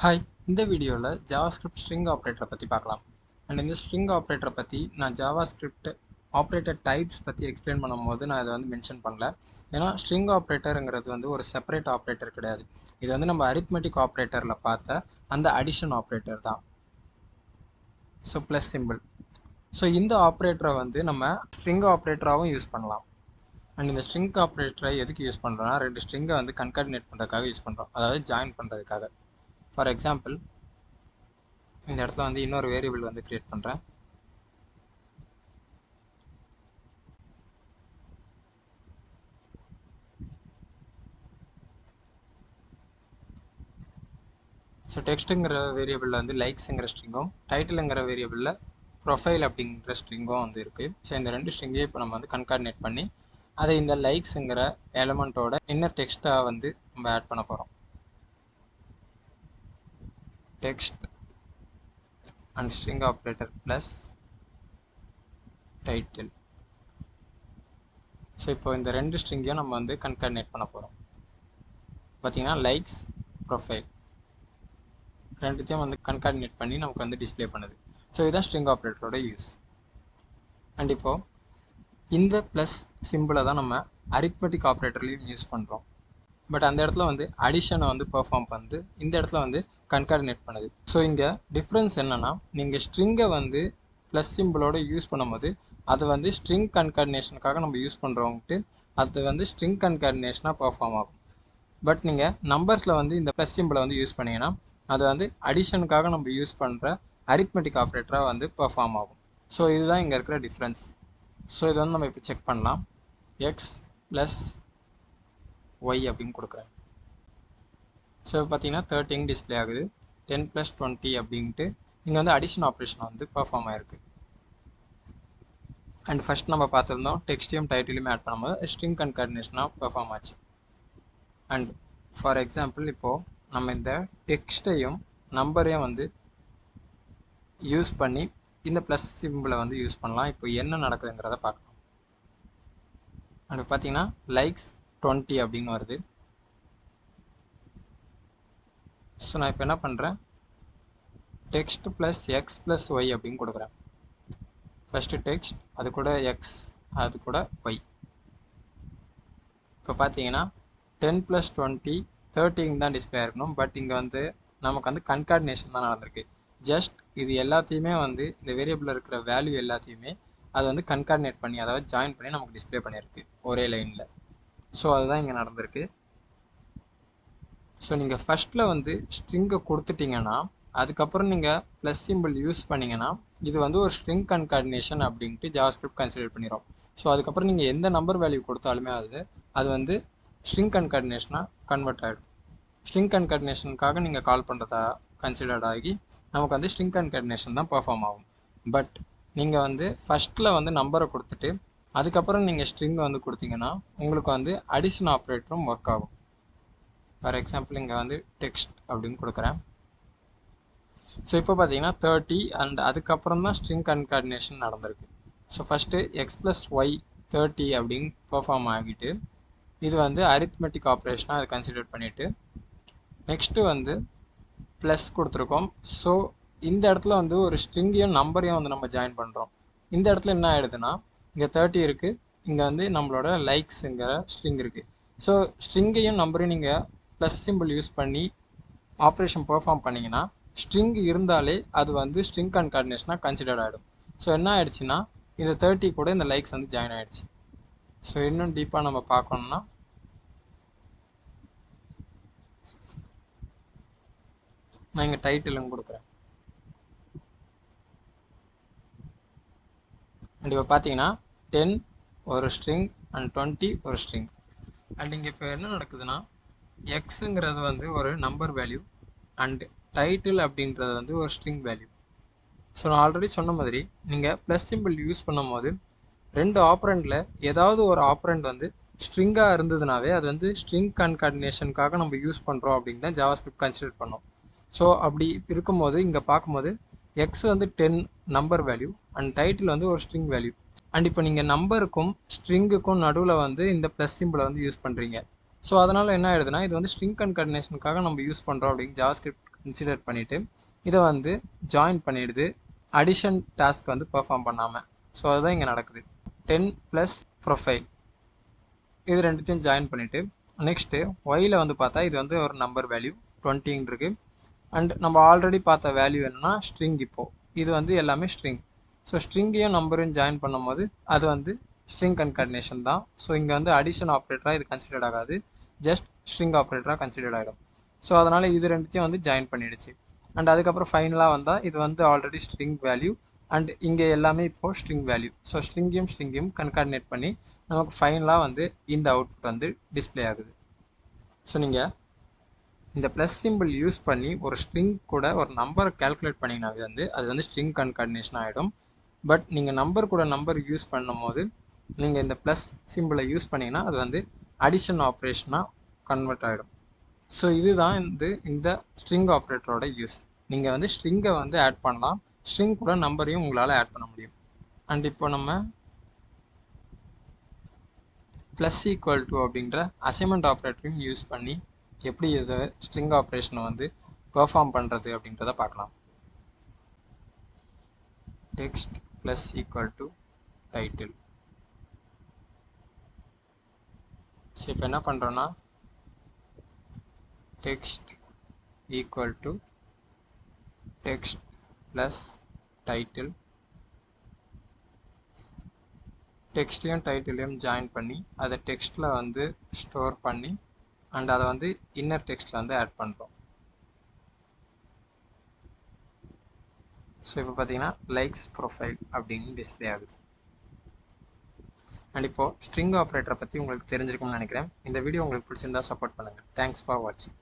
Hi, இந்த வீடியோவில் JavaScript string ஆப்ரேட்டரை பற்றி பார்க்கலாம். அண்ட் இந்த ஸ்ட்ரிங் ஆப்ரேட்டரை பற்றி நான் ஜாவாஸ்கிரிப்ட் ஆப்ரேட்டர் டைப்ஸ் பற்றி எக்ஸ்பிளைன் பண்ணும்போது நான் இதை மென்ஷன் பண்ணல. ஏன்னா ஸ்ட்ரிங் ஆப்ரேட்டருங்கிறது ஒரு செப்பரேட் ஆப்ரேட்டர் கிடையாது. இது நம்ம அரித்மெட்டிக் ஆப்ரேட்டரில் பார்த்த அந்த அடிஷன் ஆப்ரேட்டர் தான். So plus symbol. ஸோ இந்த ஆப்ரேட்டரை நம்ம ஸ்ட்ரிங் ஆப்ரேட்டராகவும் யூஸ் பண்ணலாம். அண்ட் இந்த ஸ்ட்ரிங் ஆப்ரேட்டரை எதுக்கு யூஸ் பண்ணுறோன்னா, ரெண்டு ஸ்ட்ரிங்கை கன்கார்டினேட் பண்ணுறதுக்காக யூஸ் பண்ணுறோம், அதாவது ஜாயின் பண்ணுறதுக்காக. ஃபார் எக்ஸாம்பிள், இந்த இடத்துல இன்னொரு வேரியபிள் கிரியேட் பண்ணுறேன். ஸோ டெக்ஸ்ட்டுங்கிற வேரியபிளில் லைக்ஸுங்கிற ஸ்ட்ரிங்கும், டைட்டிலுங்கிற வேரியபிளில் ப்ரொஃபைல் அப்படிங்கிற ஸ்ட்ரிங்கும் இருக்குது. ஸோ இந்த ரெண்டு ஸ்ட்ரிங்கையும் இப்போ நம்ம கன்கார்டினேட் பண்ணி அதை இந்த லைக்ஸுங்கிற எலமெண்ட்டோட இன்னர் டெக்ஸ்ட்டாக நம்ம ஆட் பண்ண போகிறோம். Text and string operator plus title. So இப்போ இந்த ரெண்டு ஸ்ட்ரிங்கையும் நம்ம கன்கார்டினேட் பண்ண போகிறோம். பார்த்தீங்கன்னா லைக்ஸ், ப்ரொஃபைல் ரெண்டுத்தையும் கன்கார்டினேட் பண்ணி நமக்கு டிஸ்பிளே பண்ணுது. ஸோ இதுதான் ஸ்ட்ரிங் ஆப்ரேட்டரோட யூஸ். அண்ட் இப்போது இந்த ப்ளஸ் சிம்பிளை தான் நம்ம அரித்மெட்டிக் ஆப்ரேட்டர்லையும் யூஸ் பண்ணுறோம். பட் அந்த இடத்துல அடிஷனை பெர்ஃபார்ம் பண்ணுது, இந்த இடத்துல கன்கார்டினேட் பண்ணுது. ஸோ இங்கே டிஃப்ரென்ஸ் என்னென்னா, நீங்கள் ஸ்ட்ரிங்கை ப்ளஸ் சிம்பிளோட யூஸ் பண்ணும்போது அது ஸ்ட்ரிங் கன்கார்டினேஷனுக்காக நம்ம யூஸ் பண்ணுறவங்கட்டு அது ஸ்ட்ரிங் கன்கார்டினேஷனாக பெர்ஃபார்ம் ஆகும். பட் நீங்கள் நம்பர்ஸில் இந்த ப்ளஸ் சிம்பிளை யூஸ் பண்ணிங்கன்னா அது அடிஷனுக்காக நம்ம யூஸ் பண்ணுற அரித்மெட்டிக் ஆப்ரேட்டராக பெர்ஃபார்ம் ஆகும். ஸோ இதுதான் இங்கே இருக்கிற டிஃப்ரென்ஸ். ஸோ இதை நம்ம இப்போ செக் பண்ணலாம். எக்ஸ் ப்ளஸ் ஒய் அப்படின்னு கொடுக்குறேன். ஸோ பார்த்தீங்கன்னா 13 டிஸ்பிளே ஆகுது. 10 + 20 அப்படின்ட்டு இங்கே அடிஷன் ஆப்ரேஷன் பெர்ஃபார்ம் ஆகிருக்கு. அண்ட் ஃபஸ்ட் நம்ம பார்த்துருந்தோம், டெக்ஸ்டையும் டைட்டிலையும் ஆட் பண்ணும்போது ஸ்ட்ரிங் கன்கார்டினேஷனாக பெர்ஃபார்ம் ஆச்சு. அண்ட் ஃபார் எக்ஸாம்பிள், இப்போது நம்ம இந்த டெக்ஸ்ட்டையும் நம்பரையும் யூஸ் பண்ணி இந்த ப்ளஸ் சிம்பிளை யூஸ் பண்ணலாம். இப்போ என்ன நடக்குதுங்கிறத பார்க்கலாம். அண்ட் பார்த்தீங்கன்னா லைக்ஸ் 20 அப்படின்னு வருது. ஸோ நான் இப்போ என்ன பண்ணுறேன், text plus X plus Y அப்படின்னு கொடுக்குறேன். ஃபஸ்ட்டு டெக்ஸ்ட், அது கூட எக்ஸ், அது கூட ஒய். இப்போ பார்த்தீங்கன்னா 10 + 20 13 தான் டிஸ்பிளே இருக்கணும். பட் இங்கே நமக்கு கன்கார்டினேஷன் தான் நடந்திருக்கு. ஜஸ்ட் இது எல்லாத்தையுமே இந்த வேரியபிளில் இருக்கிற வேல்யூ எல்லாத்தையுமே அது கன்கார்டினேட் பண்ணி, அதாவது ஜாயின் பண்ணி நமக்கு டிஸ்பிளே பண்ணியிருக்கு ஒரே லைனில். ஸோ அதுதான் இங்கே நடந்திருக்கு. ஸோ நீங்கள் ஃபஸ்ட்டில் ஸ்ட்ரிங்கை கொடுத்துட்டிங்கன்னா, அதுக்கப்புறம் நீங்கள் ப்ளஸ் சிம்பிள் யூஸ் பண்ணிங்கன்னா இது ஒரு ஸ்ட்ரிங் கன்கார்டினேஷன் அப்படின்ட்டு ஜாவாஸ்கிரிப்ட் கன்சிடர் பண்ணிடும். ஸோ அதுக்கப்புறம் நீங்கள் எந்த நம்பர் வேல்யூ கொடுத்தாலுமே அது ஸ்ட்ரிங் கன்கார்டினேஷனாக கன்வெர்ட் ஆகிடும். ஸ்ட்ரிங் கன்கார்டினேஷனுக்காக நீங்கள் கால் பண்ணுறதா கன்சிடர்ட் ஆகி நமக்கு ஸ்ட்ரிங் கன்கார்டினேஷன் தான் பெர்ஃபார்ம் ஆகும். பட் நீங்கள் ஃபஸ்ட்டில் நம்பரை கொடுத்துட்டு அதுக்கப்புறம் நீங்கள் ஸ்ட்ரிங் கொடுத்தீங்கன்னா உங்களுக்கு அடிஷன் ஆப்ரேட்டரும் ஒர்க் ஆகும். ஃபார் எக்ஸாம்பிள், இங்கே டெக்ஸ்ட் அப்படின்னு கொடுக்குறேன். ஸோ இப்போ பார்த்தீங்கன்னா 30 அண்ட் அதுக்கப்புறம் தான் ஸ்ட்ரிங் கன்கார்டினேஷன் நடந்திருக்கு. So first X plus Y 30 அப்படின்னு பெர்ஃபார்ம் ஆகிட்டு இது அரித்மெட்டிக் ஆப்ரேஷனாக அதை கன்சிடர் பண்ணிவிட்டு நெக்ஸ்ட்டு ப்ளஸ் கொடுத்துருக்கோம். ஸோ இந்த இடத்துல ஒரு ஸ்ட்ரிங்கையும் நம்பரையும் நம்ம ஜாயின் பண்ணுறோம். இந்த இடத்துல என்ன ஆகிடுதுன்னா, இங்கே 30 இருக்குது, இங்கே நம்மளோட லைக்ஸுங்கிற ஸ்ட்ரிங் இருக்குது. ஸோ ஸ்ட்ரிங்கையும் நம்பரையும் நீங்கள் ப்ளஸ் சிம்பிள் யூஸ் பண்ணி ஆப்ரேஷன் பெர்ஃபார்ம் பண்ணிங்கன்னா ஸ்ட்ரிங் இருந்தாலே அது ஸ்ட்ரிங் கன்கார்டினேஷனாக கன்சிடர் ஆகிடும். ஸோ என்ன ஆகிடுச்சின்னா, இந்த 30 கூட இந்த லைக்ஸ் ஜாயின் ஆகிடுச்சு. ஸோ இன்னும் டீப்பாக நம்ம பார்க்கணுன்னா, நான் இங்கே டைட்டிலும் கொடுக்குறேன். அண்ட் இப்போ பார்த்தீங்கன்னா 10 ஒரு ஸ்ட்ரிங் அண்ட் 20 ஒரு ஸ்ட்ரிங். அண்ட் இங்கே இப்போ என்ன நடக்குதுன்னா, எக்ஸுங்கிறது ஒரு நம்பர் வேல்யூ அண்ட் டைட்டில் அப்படின்றது ஒரு ஸ்ட்ரிங் வேல்யூ. ஸோ நான் ஆல்ரெடி சொன்ன மாதிரி நீங்கள் ப்ளஸ் சிம்பிள் யூஸ் பண்ணும் போது ரெண்டு ஆப்ரண்டில் ஏதாவது ஒரு ஆப்ரண்ட் ஸ்ட்ரிங்காக இருந்ததுனாவே அது ஸ்ட்ரிங் கன்கார்டினேஷனுக்காக நம்ம யூஸ் பண்ணுறோம் அப்படின்னு தான் ஜாவாஸ்கிரிப்ட் கன்சிடர் பண்ணோம். ஸோ அப்படி இருக்கும்போது இங்கே பார்க்கும்போது X 10 number value and title ஒரு ஸ்ட்ரிங் வேல்யூ. அண்ட் இப்போ நீங்கள் நம்பருக்கும் ஸ்ட்ரிங்குக்கும் நடுவில் இந்த ப்ளஸ் சிம்பிளை யூஸ் பண்ணுறீங்க. ஸோ அதனால் என்ன ஆயிடுதுன்னா இது வந்து ஸ்ட்ரிங் கன்கார்டினேஷனுக்காக நம்ம யூஸ் பண்ணுறோம் அப்படின்னு ஜாவாஸ்கிரிப்ட் கன்சிடர் பண்ணிவிட்டு இதை வந்து ஜாயின் பண்ணிடுது அடிஷன் டாஸ்க் வந்து பெர்ஃபார்ம் பண்ணாமல். ஸோ அதுதான் இங்கே நடக்குது. 10 ப்ளஸ் ப்ரொஃபைல் இது ரெண்டுத்தையும் ஜாயின் பண்ணிவிட்டு நெக்ஸ்ட்டு ஒயில் வந்து பார்த்தா இது வந்து ஒரு நம்பர் வேல்யூ 20 இருக்கு. அண்ட் நம்ம ஆல்ரெடி பார்த்த வேல்யூ என்னன்னா ஸ்ட்ரிங். இப்போது இது வந்து எல்லாமே ஸ்ட்ரிங். ஸோ ஸ்ட்ரிங்கையும் நம்பரையும் ஜாயின் பண்ணும்போது அது வந்து ஸ்ட்ரிங் கன்கார்டினேஷன் தான். ஸோ இங்கே வந்து அடிஷன் ஆப்ரேட்டராக இது கன்சிடர் ஆகாது, ஜஸ்ட் ஸ்ட்ரிங் ஆப்ரேட்டராக கன்சிடர் ஆகிடும். ஸோ அதனால் இது ரெண்டுத்தையும் வந்து ஜாயின் பண்ணிடுச்சு. அண்ட் அதுக்கப்புறம் ஃபைனலாக வந்தால் இது வந்து ஆல்ரெடி ஸ்ட்ரிங் வேல்யூ அண்ட் இங்கே எல்லாமே இப்போது ஸ்ட்ரிங் வேல்யூ. ஸோ ஸ்ட்ரிங்கையும் கன்கார்டினேட் பண்ணி நமக்கு ஃபைனலாக வந்து இந்த அவுட்புட் வந்து டிஸ்பிளே ஆகுது. ஸோ நீங்கள் இந்த ப்ளஸ் சிம்பிள் யூஸ் பண்ணி ஒரு ஸ்ட்ரிங் கூட ஒரு நம்பரை கேல்குலேட் பண்ணிங்கனாவே வந்து அது வந்து ஸ்ட்ரிங் கன்கார்டினேஷன் ஆகிடும். பட் நீங்கள் நம்பர் கூட நம்பர் யூஸ் பண்ணும் போது நீங்கள் இந்த ப்ளஸ் சிம்பிளை யூஸ் பண்ணிங்கன்னா அது வந்து அடிஷன் ஆப்ரேஷனாக கன்வெர்ட் ஆகிடும். ஸோ இதுதான் வந்து இந்த ஸ்ட்ரிங் ஆப்ரேட்டரோட யூஸ். நீங்கள் வந்து ஸ்ட்ரிங்கை வந்து ஆட் பண்ணலாம், ஸ்ட்ரிங் கூட நம்பரையும் உங்களால் ஆட் பண்ண முடியும். அண்ட் இப்போ நம்ம ப்ளஸ் ஈக்குவல் டு அப்படின்ற அசைன்மெண்ட் ஆப்ரேட்டரையும் யூஸ் பண்ணி எப்படி இதை ஸ்ட்ரிங் ஆப்ரேஷனை வந்து பெர்ஃபார்ம் பண்ணுறது அப்படின்றத பார்க்கலாம். Text plus equal to title. So இப்போ என்ன பண்ணுறோன்னா text equal to text plus title. டெக்ஸ்ட்டையும் டைட்டிலையும் ஜாயின் பண்ணி அதை டெக்ஸ்ட்டில் வந்து ஸ்டோர் பண்ணி அண்ட் அதை வந்து இன்னர் டெக்ஸ்ட்டில் வந்து ஆட் பண்ணுறோம். ஸோ இப்போ பார்த்தீங்கன்னா லைக்ஸ் ப்ரொஃபைல் அப்படின்னு டிஸ்பிளே ஆகுது. அண்ட் இப்போது ஸ்ட்ரிங் ஆப்ரேட்டரை பற்றி உங்களுக்கு தெரிஞ்சிருக்கும்னு நினைக்கிறேன். இந்த வீடியோ உங்களுக்கு பிடிச்சிருந்தா சப்போர்ட் பண்ணுங்கள். தேங்க்ஸ் ஃபார் வாட்சிங்.